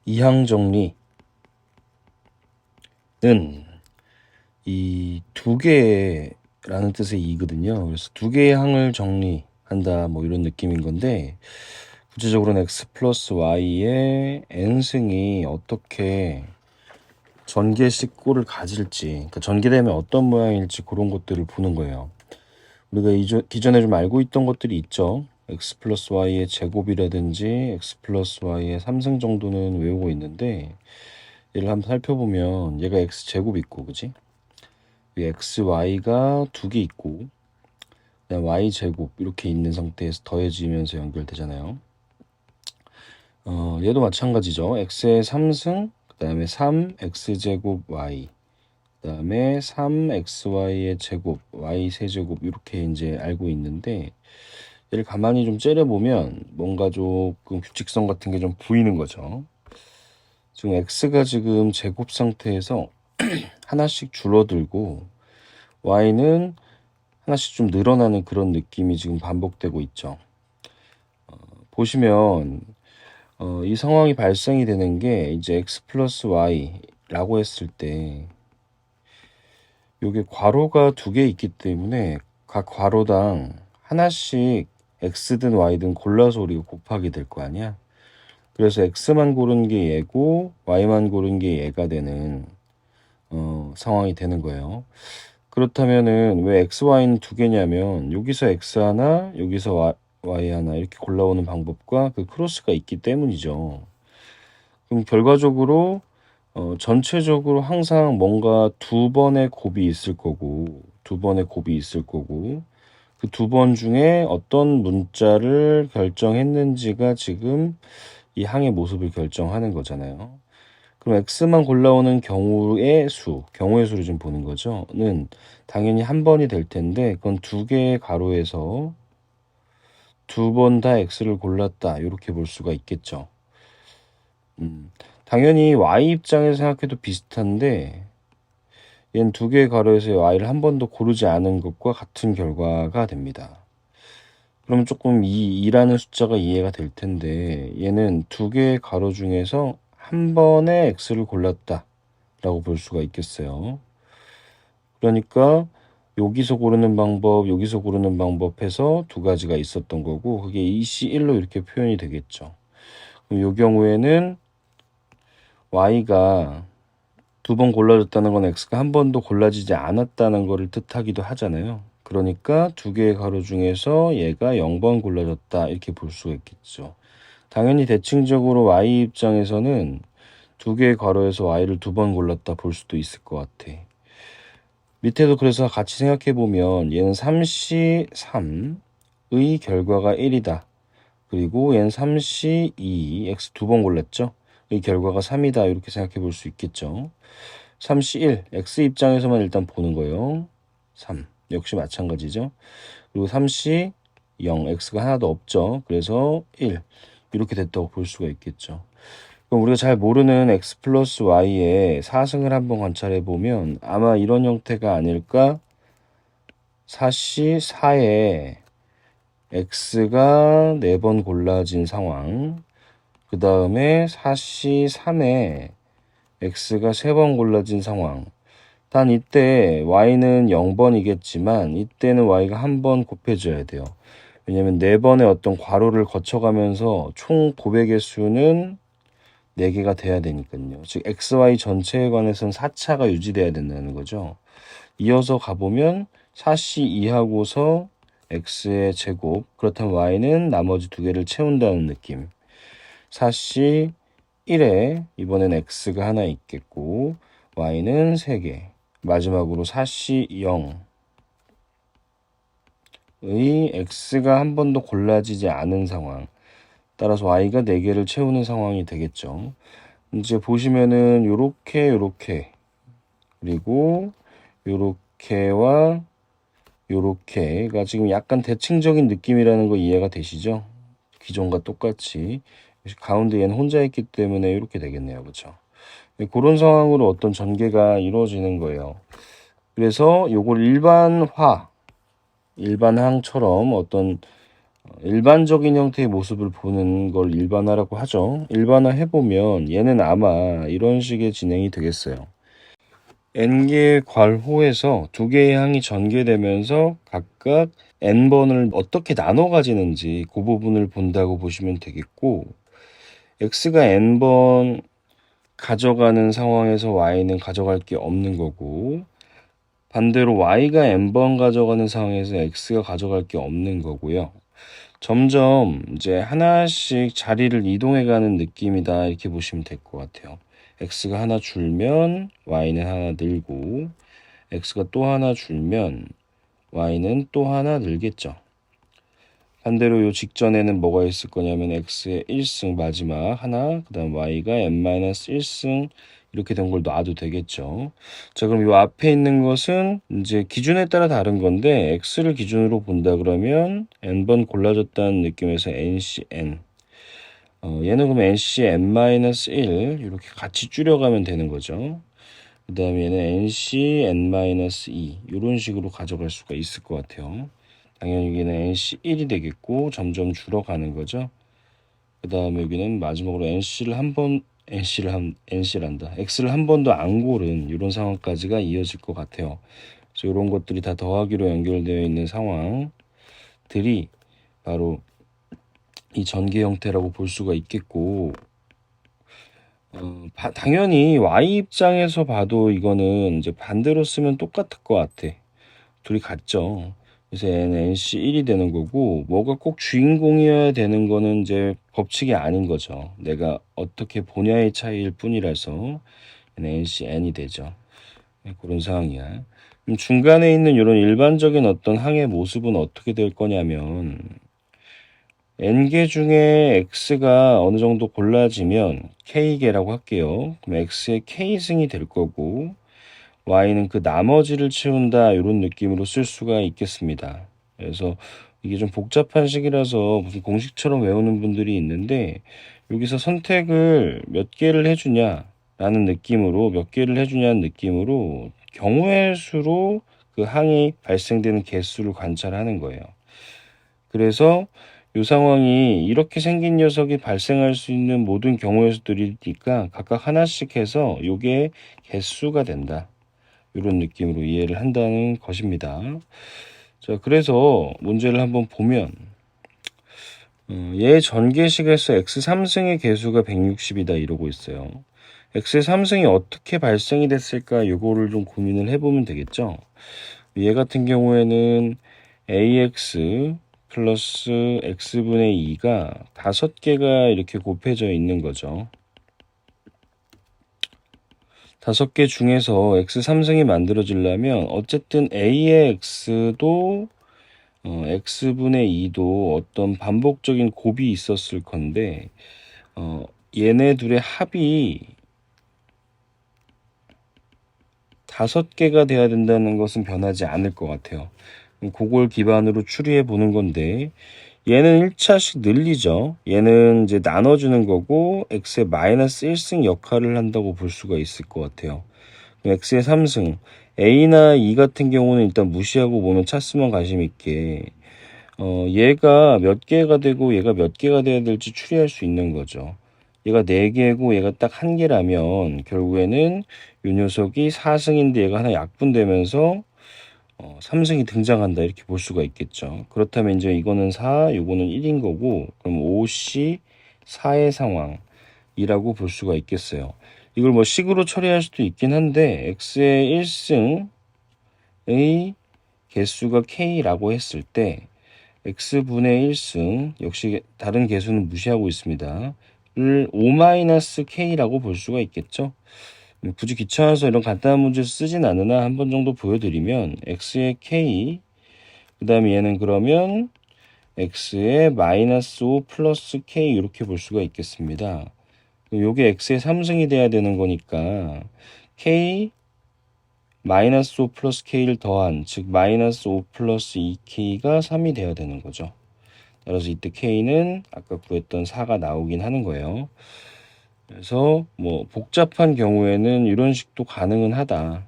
이항 정리는 이 두 개라는 뜻의 이거든요. 그래서 두 개의 항을 정리한다 뭐 이런 느낌인 건데, 구체적으로는 x 플러스 y의 n승이 어떻게 전개식 꼴을 가질지, 그러니까 전개되면 어떤 모양일지 그런 것들을 보는 거예요. 우리가 기존에 좀 알고 있던 것들이 있죠. x 플러스 y의 제곱이라든지 x 플러스 y의 3승 정도는 외우고 있는데, 얘를 한번 살펴보면 얘가 x 제곱 있고, 그지? x, y가 두 개 있고, 그다음 y 제곱 이렇게 있는 상태에서 더해지면서 연결되잖아요. 얘도 마찬가지죠. x의 3승, 그 다음에 3x제곱 y, 그 다음에 3xy의 제곱, y 세제곱 이렇게 이제 알고 있는데, 얘를 가만히 좀 째려보면 뭔가 조금 규칙성 같은 게 좀 보이는 거죠. 지금 x가 지금 제곱 상태에서 하나씩 줄어들고 y는 하나씩 좀 늘어나는 그런 느낌이 지금 반복되고 있죠. 보시면 이 상황이 발생이 되는 게 이제 x 플러스 y라고 했을 때, 요게 괄호가 두 개 있기 때문에 각 괄호당 하나씩 x든 y든 골라서 우리가 곱하게 될 거 아니야. 그래서 x만 고른 게 얘고 y만 고른 게 얘가 되는 상황이 되는 거예요. 그렇다면은 왜 x, y는 두 개냐면 여기서 x 하나, 여기서 y 하나 이렇게 골라오는 방법과 그 크로스가 있기 때문이죠. 그럼 결과적으로 전체적으로 항상 뭔가 두 번의 곱이 있을 거고, 그 두 번 중에 어떤 문자를 결정했는지가 지금 이 항의 모습을 결정하는 거잖아요. 그럼 x만 골라오는 경우의 수를 좀 보는 거죠. 는 당연히 한 번이 될 텐데, 그건 두 개의 가로에서 두 번 다 x를 골랐다 이렇게 볼 수가 있겠죠. 당연히 y 입장에서 생각해도 비슷한데, 얘는 두 개의 가로에서 y를 한 번도 고르지 않은 것과 같은 결과가 됩니다. 그러면 조금 이 2라는 숫자가 이해가 될 텐데, 얘는 두 개의 가로 중에서 한 번에 x를 골랐다 라고 볼 수가 있겠어요. 그러니까 여기서 고르는 방법, 여기서 고르는 방법 해서 두 가지가 있었던 거고, 그게 2C1로 이렇게 표현이 되겠죠. 그럼 이 경우에는 y가 두 번 골라졌다는 건 x가 한 번도 골라지지 않았다는 것을 뜻하기도 하잖아요. 그러니까 두 개의 가로 중에서 얘가 0번 골라졌다 이렇게 볼 수가 있겠죠. 당연히 대칭적으로 y 입장에서는 두 개의 가로에서 y를 두 번 골랐다 볼 수도 있을 것 같아. 밑에도 그래서 같이 생각해 보면 얘는 3C3의 결과가 1이다. 그리고 얘는 3C2, x 두 번 골랐죠. 이 결과가 3이다 이렇게 생각해 볼 수 있겠죠. 3C1, x 입장에서만 일단 보는 거예요. 3, 역시 마찬가지죠. 그리고 3C0, x가 하나도 없죠. 그래서 1, 이렇게 됐다고 볼 수가 있겠죠. 그럼 우리가 잘 모르는 x 플러스 y의 4승을 한번 관찰해 보면 아마 이런 형태가 아닐까? 4C4에 x가 4번 골라진 상황, 그 다음에 4C3에 x가 3번 골라진 상황. 단 이때 y는 0번이겠지만 이때는 y가 한 번 곱해줘야 돼요. 왜냐면 4번의 어떤 괄호를 거쳐가면서 총 곱의 개수는 4개가 돼야 되니까요. 즉 xy 전체에 관해서는 4차가 유지돼야 된다는 거죠. 이어서 가보면 4C2하고서 x의 제곱, 그렇다면 y는 나머지 두 개를 채운다는 느낌. 4C1에 이번엔 x가 하나 있겠고 y는 3개. 마지막으로 4C0의 x가 한 번도 골라지지 않은 상황. 따라서 y가 4개를 채우는 상황이 되겠죠. 이제 보시면은 요렇게 그리고 요렇게와 요렇게가 지금 약간 대칭적인 느낌이라는 거 이해가 되시죠? 기존과 똑같이 가운데 얘는 혼자 있기 때문에 이렇게 되겠네요. 그렇죠? 그런 상황으로 어떤 전개가 이루어지는 거예요. 그래서 요걸 일반항처럼 어떤 일반적인 형태의 모습을 보는 걸 일반화라고 하죠. 일반화 해보면 얘는 아마 이런 식의 진행이 되겠어요. n개의 괄호에서 두 개의 항이 전개되면서 각각 n번을 어떻게 나눠 가지는지 그 부분을 본다고 보시면 되겠고, x가 n번 가져가는 상황에서 y는 가져갈 게 없는 거고, 반대로 y가 n번 가져가는 상황에서 x가 가져갈 게 없는 거고요. 점점 이제 하나씩 자리를 이동해가는 느낌이다 이렇게 보시면 될 것 같아요. x가 하나 줄면 y는 하나 늘고, x가 또 하나 줄면 y는 또 하나 늘겠죠. 반대로 요 직전에는 뭐가 있을 거냐면 x의 1승 마지막 하나, 그 다음 y가 n-1승 이렇게 된 걸 놔도 되겠죠. 자, 그럼 요 앞에 있는 것은 이제 기준에 따라 다른 건데, x를 기준으로 본다 그러면 n번 골라졌다는 느낌에서 ncn, 얘는 그럼 ncn-1 이렇게 같이 줄여가면 되는 거죠. 그 다음에 얘는 ncn-2 이런 식으로 가져갈 수가 있을 것 같아요. 당연히 여기는 nc1이 되겠고 점점 줄어가는 거죠. 그 다음에 여기는 마지막으로 x를 한 번도 안 고른 이런 상황까지가 이어질 것 같아요. 그래서 이런 것들이 다 더하기로 연결되어 있는 상황들이 바로 이 전개 형태라고 볼 수가 있겠고, 당연히 y 입장에서 봐도 이거는 이제 반대로 쓰면 똑같을 것 같아. 둘이 같죠. 그래서 얘는 NC1이 되는 거고, 뭐가 꼭 주인공이어야 되는 거는 이제 법칙이 아닌 거죠. 내가 어떻게 보냐의 차이일 뿐이라서 얘는 NCN이 되죠. 그런 상황이야. 그럼 중간에 있는 이런 일반적인 어떤 항의 모습은 어떻게 될 거냐면, n개 중에 x가 어느 정도 골라지면 k개라고 할게요. 그럼 x의 k승이 될 거고, y는 그 나머지를 채운다 이런 느낌으로 쓸 수가 있겠습니다. 그래서 이게 좀 복잡한 식이라서 무슨 공식처럼 외우는 분들이 있는데, 여기서 선택을 몇 개를 해주냐라는 느낌으로, 몇 개를 해주냐는 느낌으로 경우의 수로 그 항이 발생되는 개수를 관찰하는 거예요. 그래서 이 상황이 이렇게 생긴 녀석이 발생할 수 있는 모든 경우의 수들이니까 각각 하나씩 해서 이게 개수가 된다. 이런 느낌으로 이해를 한다는 것입니다. 자, 그래서 문제를 한번 보면, 얘 전개식에서 x3승의 개수가 160이다 이러고 있어요. x의 3승이 어떻게 발생이 됐을까 요거를 좀 고민을 해보면 되겠죠. 얘 같은 경우에는 ax 플러스 x분의 2가 5개가 이렇게 곱해져 있는 거죠. 5개 중에서 x3승이 만들어지려면 어쨌든 a의 x도 x분의 2도 어떤 반복적인 곱이 있었을 건데, 얘네 둘의 합이 5개가 돼야 된다는 것은 변하지 않을 것 같아요. 그걸 기반으로 추리해 보는 건데, 얘는 1차씩 늘리죠. 얘는 이제 나눠주는 거고 x의 마이너스 1승 역할을 한다고 볼 수가 있을 것 같아요. x의 3승, a나 2 같은 경우는 일단 무시하고 보면 차수만 관심 있게, 얘가 몇 개가 되고 얘가 몇 개가 돼야 될지 추리할 수 있는 거죠. 얘가 4개고 얘가 딱 1개라면 결국에는 이 녀석이 4승인데 얘가 하나 약분되면서 3승이 등장한다 이렇게 볼 수가 있겠죠. 그렇다면 이제 이거는 4, 이거는 1인 거고, 그럼 5C 4의 상황이라고 볼 수가 있겠어요. 이걸 뭐 식으로 처리할 수도 있긴 한데 x의 1승의 개수가 k라고 했을 때 x분의 1승, 역시 다른 개수는 무시하고 있습니다. 를 5-k라고 볼 수가 있겠죠. 굳이 귀찮아서 이런 간단한 문제 쓰진 않으나 한 번 정도 보여드리면 x의 k, 그 다음에 얘는 그러면 x의 마이너스 5 플러스 k 이렇게 볼 수가 있겠습니다. 요게 x의 3승이 돼야 되는 거니까 k 마이너스 5 플러스 k를 더한, 즉 마이너스 5 플러스 2k가 3이 돼야 되는 거죠. 따라서 이때 k는 아까 구했던 4가 나오긴 하는 거예요. 그래서 뭐 복잡한 경우에는 이런 식도 가능은 하다.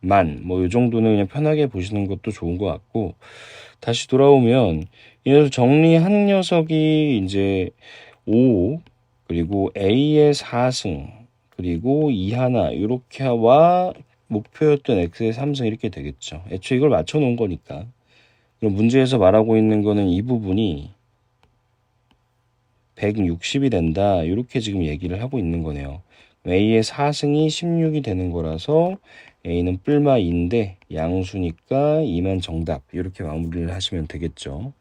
뭐 요 정도는 그냥 편하게 보시는 것도 좋은 것 같고, 다시 돌아오면 이 녀석 정리한 녀석이 이제 5, 그리고 A의 4승, 그리고 2 하나 이렇게와 목표였던 X의 3승 이렇게 되겠죠. 애초에 이걸 맞춰 놓은 거니까. 그럼 문제에서 말하고 있는 거는 이 부분이 160이 된다. 이렇게 지금 얘기를 하고 있는 거네요. A의 4승이 16이 되는 거라서 A는 뿔마 2인데 양수니까 2만 정답. 이렇게 마무리를 하시면 되겠죠.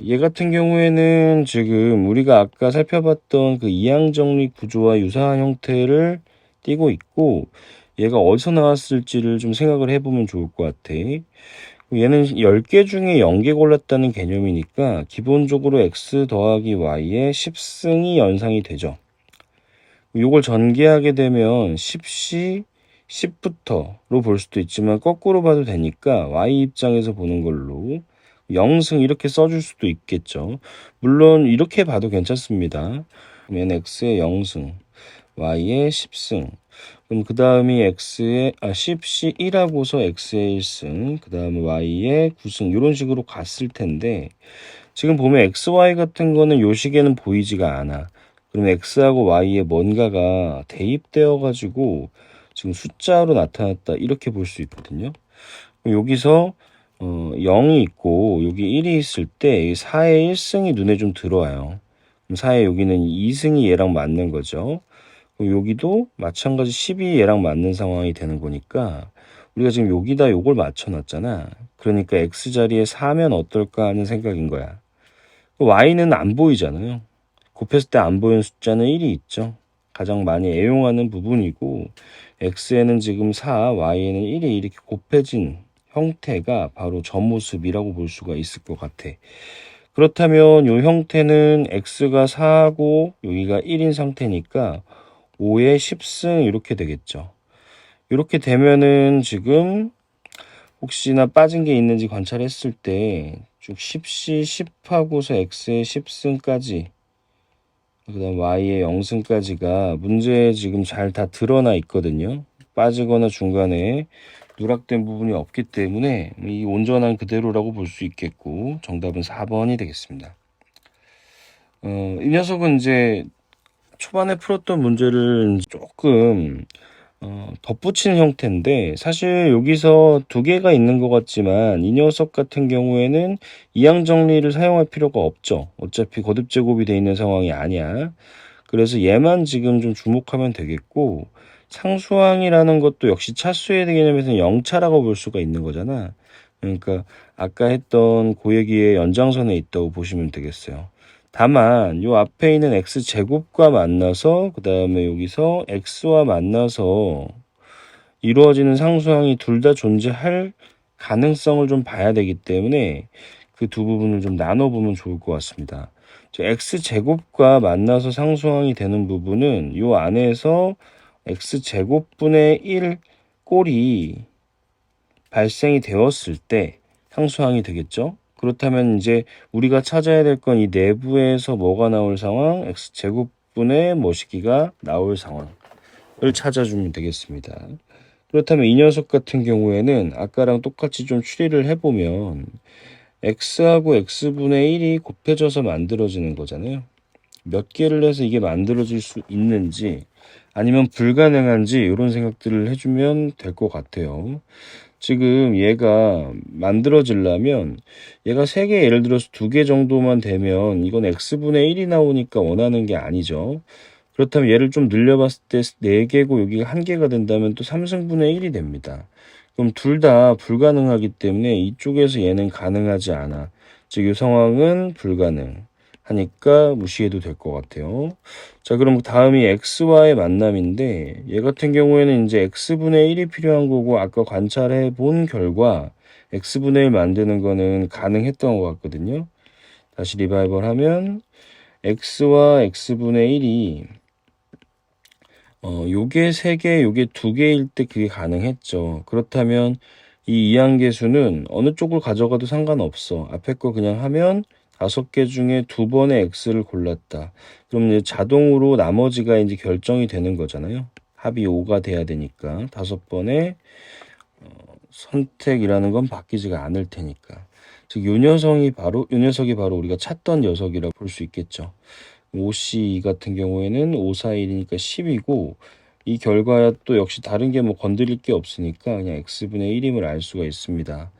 얘 같은 경우에는 지금 우리가 아까 살펴봤던 그 이항정리 구조와 유사한 형태를 띠고 있고, 얘가 어디서 나왔을지를 좀 생각을 해보면 좋을 것 같아. 얘는 10개 중에 0개 골랐다는 개념이니까 기본적으로 x 더하기 y의 10승이 연상이 되죠. 이걸 전개하게 되면 10시 10부터로 볼 수도 있지만 거꾸로 봐도 되니까 y 입장에서 보는 걸로 0승 이렇게 써줄 수도 있겠죠. 물론 이렇게 봐도 괜찮습니다. 그러면 x의 0승, y의 10승. 그럼 그 다음이 x의 10시 1하고서 x의 1승, 그 다음에 y의 9승 이런 식으로 갔을 텐데, 지금 보면 xy 같은 거는 요 식에는 보이지가 않아. 그러면 x하고 y에 뭔가가 대입되어 가지고 지금 숫자로 나타났다 이렇게 볼 수 있거든요. 여기서 0이 있고 여기 1이 있을 때 4의 1승이 눈에 좀 들어와요. 그럼 4의 여기는 2승이 얘랑 맞는 거죠. 그럼 여기도 마찬가지 10이 얘랑 맞는 상황이 되는 거니까 우리가 지금 여기다 요걸 맞춰놨잖아. 그러니까 x 자리에 4면 어떨까 하는 생각인 거야. y는 안 보이잖아요. 곱했을 때 안 보이는 숫자는 1이 있죠. 가장 많이 애용하는 부분이고 x에는 지금 4, y에는 1이 이렇게 곱해진 형태가 바로 저 모습이라고 볼 수가 있을 것 같아. 그렇다면 이 형태는 x가 4하고 여기가 1인 상태니까 5의 10승 이렇게 되겠죠. 이렇게 되면은 지금 혹시나 빠진 게 있는지 관찰했을 때 쭉 10시 10하고서 x의 10승까지 그 다음 y의 0승까지가 문제에 지금 잘 다 드러나 있거든요. 빠지거나 중간에 누락된 부분이 없기 때문에 이 온전한 그대로라고 볼 수 있겠고 정답은 4번이 되겠습니다. 이 녀석은 이제 초반에 풀었던 문제를 조금 덧붙이는 형태인데 사실 여기서 두 개가 있는 것 같지만 이 녀석 같은 경우에는 이항 정리를 사용할 필요가 없죠. 어차피 거듭 제곱이 되어 있는 상황이 아니야. 그래서 얘만 지금 좀 주목하면 되겠고 상수항이라는 것도 역시 차수의 개념에서는 0차라고 볼 수가 있는 거잖아. 그러니까 아까 했던 고얘기의 연장선에 있다고 보시면 되겠어요. 다만 요 앞에 있는 x제곱과 만나서 그 다음에 여기서 x와 만나서 이루어지는 상수항이 둘 다 존재할 가능성을 좀 봐야 되기 때문에 그 두 부분을 좀 나눠보면 좋을 것 같습니다. x제곱과 만나서 상수항이 되는 부분은 요 안에서 x제곱분의 1 꼴이 발생이 되었을 때 상수항이 되겠죠. 그렇다면 이제 우리가 찾아야 될 건 이 내부에서 뭐가 나올 상황, x제곱분의 뭐시기가 나올 상황을 찾아주면 되겠습니다. 그렇다면 이 녀석 같은 경우에는 아까랑 똑같이 좀 추리를 해보면 x하고 x분의 1이 곱해져서 만들어지는 거잖아요. 몇 개를 해서 이게 만들어질 수 있는지 아니면 불가능한지 이런 생각들을 해주면 될 것 같아요. 지금 얘가 만들어지려면 얘가 3개 예를 들어서 2개 정도만 되면 이건 x분의 1이 나오니까 원하는 게 아니죠. 그렇다면 얘를 좀 늘려봤을 때 4개고 여기가 1개가 된다면 또 3승분의 1이 됩니다. 그럼 둘 다 불가능하기 때문에 이쪽에서 얘는 가능하지 않아. 즉 이 상황은 불가능 하니까 무시해도 될 것 같아요. 자, 그럼 다음이 x와의 만남인데 얘 같은 경우에는 이제 x분의 1이 필요한 거고 아까 관찰해 본 결과 x분의 1 만드는 거는 가능했던 것 같거든요. 다시 리바이벌 하면 x와 x분의 1이 요게 3개, 요게 2개일 때 그게 가능했죠. 그렇다면 이 이항계수는 어느 쪽을 가져가도 상관없어. 앞에 거 그냥 하면 5개 중에 2번의 x를 골랐다. 그럼 이제 자동으로 나머지가 이제 결정이 되는 거잖아요. 합이 5가 돼야 되니까 5번의 선택이라는 건 바뀌지가 않을 테니까. 즉, 요 녀석이 바로 우리가 찾던 녀석이라고 볼 수 있겠죠. OC 같은 경우에는 5, 4, 1이니까 10이고, 이 결과야 또 역시 다른 게 뭐 건드릴 게 없으니까 그냥 x분의 1임을 알 수가 있습니다.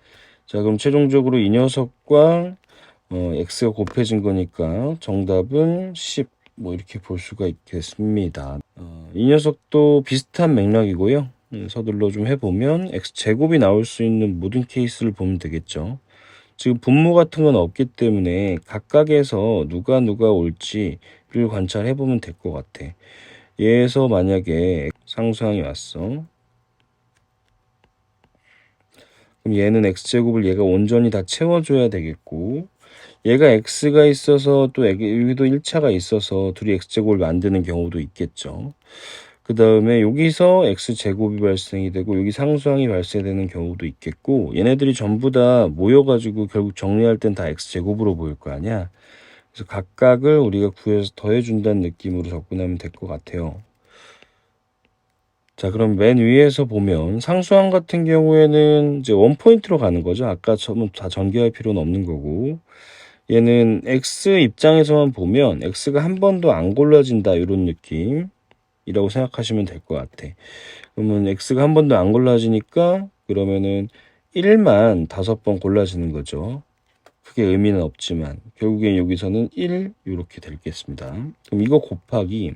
자, 그럼 최종적으로 이 녀석과 x가 곱해진 거니까 정답은 10, 뭐 이렇게 볼 수가 있겠습니다. 이 녀석도 비슷한 맥락이고요. 서둘러 좀 해보면 x제곱이 나올 수 있는 모든 케이스를 보면 되겠죠. 지금 분모 같은 건 없기 때문에 각각에서 누가 올지를 관찰해보면 될 것 같아. 얘에서 만약에 상수항이 왔어. 그럼 얘는 x제곱을 얘가 온전히 다 채워줘야 되겠고, 얘가 x가 있어서 또 여기도 1차가 있어서 둘이 x제곱을 만드는 경우도 있겠죠. 그 다음에 여기서 x제곱이 발생이 되고 여기 상수항이 발생되는 경우도 있겠고, 얘네들이 전부 다 모여가지고 결국 정리할 땐 다 x제곱으로 보일 거 아니야. 그래서 각각을 우리가 구해서 더해준다는 느낌으로 접근하면 될 것 같아요. 자, 그럼 맨 위에서 보면 상수항 같은 경우에는 이제 원포인트로 가는 거죠. 아까처럼 다 전개할 필요는 없는 거고, 얘는 x 입장에서만 보면 x가 한 번도 안 골라진다 이런 느낌이라고 생각하시면 될 것 같아. 그러면 x가 한 번도 안 골라지니까 그러면은 1만 5번 골라지는 거죠. 크게 의미는 없지만 결국엔 여기서는 1 이렇게 되겠습니다. 그럼 이거 곱하기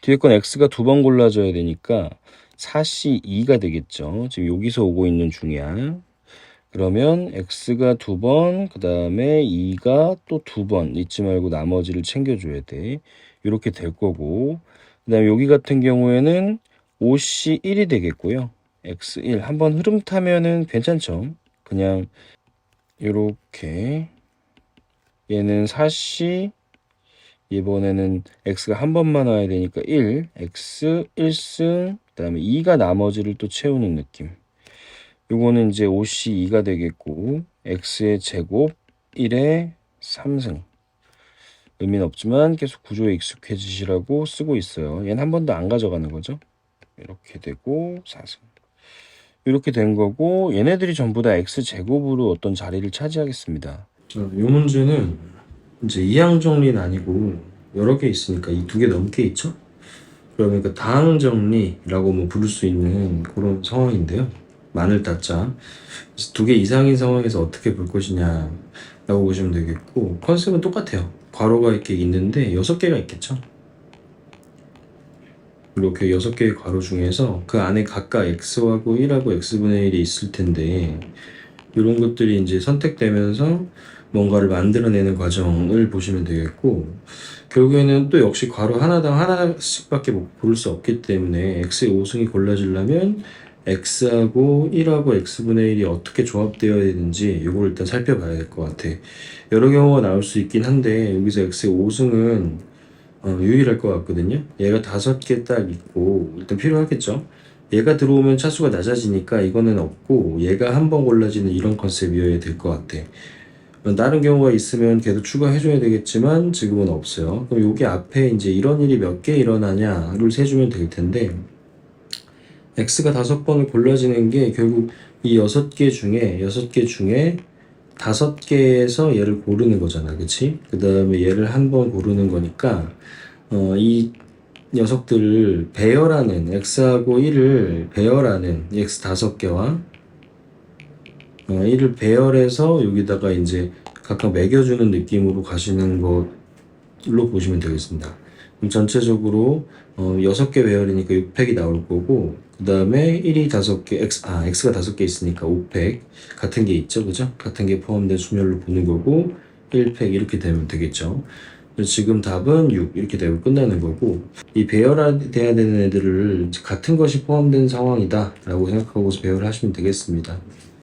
뒤에 건 x가 2번 골라져야 되니까 4c 2가 되겠죠. 지금 여기서 오고 있는 중이야. 그러면 x가 2번, 그 다음에 2가 또 2번 잊지 말고 나머지를 챙겨줘야 돼. 이렇게 될 거고, 그 다음에 여기 같은 경우에는 5c 1이 되겠고요. x1 한번 흐름 타면은 괜찮죠. 그냥 이렇게 얘는 4c, 이번에는 x가 한 번만 와야 되니까 1, x 1승, 그 다음에 2가 나머지를 또 채우는 느낌. 요거는 이제 5c 2가 되겠고, x의 제곱 1의 3승. 의미는 없지만 계속 구조에 익숙해지시라고 쓰고 있어요. 얘는 한 번도 안 가져가는 거죠. 이렇게 되고 4승. 이렇게 된 거고, 얘네들이 전부 다 x제곱으로 어떤 자리를 차지하겠습니다. 이 문제는 이제 이항 정리는 아니고 여러 개 있으니까 이 2개 넘게 있죠? 그러니까 다항 정리라고 뭐 부를 수 있는 그런 상황인데요. 만을 닫자. 2개 이상인 상황에서 어떻게 볼 것이냐 라고 보시면 되겠고, 컨셉은 똑같아요. 괄호가 이렇게 있는데 6개가 있겠죠. 이렇게 6개의 괄호 중에서 그 안에 각각 x하고 1하고 x분의 1이 있을 텐데, 이런 것들이 이제 선택되면서 뭔가를 만들어내는 과정을 보시면 되겠고, 결국에는 또 역시 괄호 하나당 하나씩밖에 볼 수 없기 때문에 x의 5승이 골라지려면 x하고 1하고 x분의 1이 어떻게 조합되어야 되는지 이걸 일단 살펴봐야 될 것 같아. 여러 경우가 나올 수 있긴 한데 여기서 x의 5승은 유일할 것 같거든요. 얘가 5개 딱 있고 일단 필요하겠죠. 얘가 들어오면 차수가 낮아지니까 이거는 없고 얘가 한 번 골라지는 이런 컨셉이어야 될 것 같아. 다른 경우가 있으면 걔도 추가해줘야 되겠지만 지금은 없어요. 그럼 여기 앞에 이제 이런 일이 몇 개 일어나냐를 세주면 될 텐데, x가 5번을 골라지는 게 결국 이 6개 중에 5개에서 얘를 고르는 거잖아. 그치? 그 다음에 얘를 한 번 고르는 거니까 이 녀석들을 배열하는, x하고 1을 배열하는 x 5개와 1을 배열해서 여기다가 이제 각각 매겨주는 느낌으로 가시는 걸로 보시면 되겠습니다. 그럼 전체적으로 6개 배열이니까 6팩이 나올 거고, 그 다음에 1이 5개, x가 5개 있으니까 5팩 같은 게 있죠, 그죠? 같은 게 포함된 수열로 보는 거고, 1팩 이렇게 되면 되겠죠. 지금 답은 6 이렇게 되고 끝나는 거고, 이 배열돼야 되는 애들을 같은 것이 포함된 상황이다 라고 생각하고서 배열하시면 되겠습니다.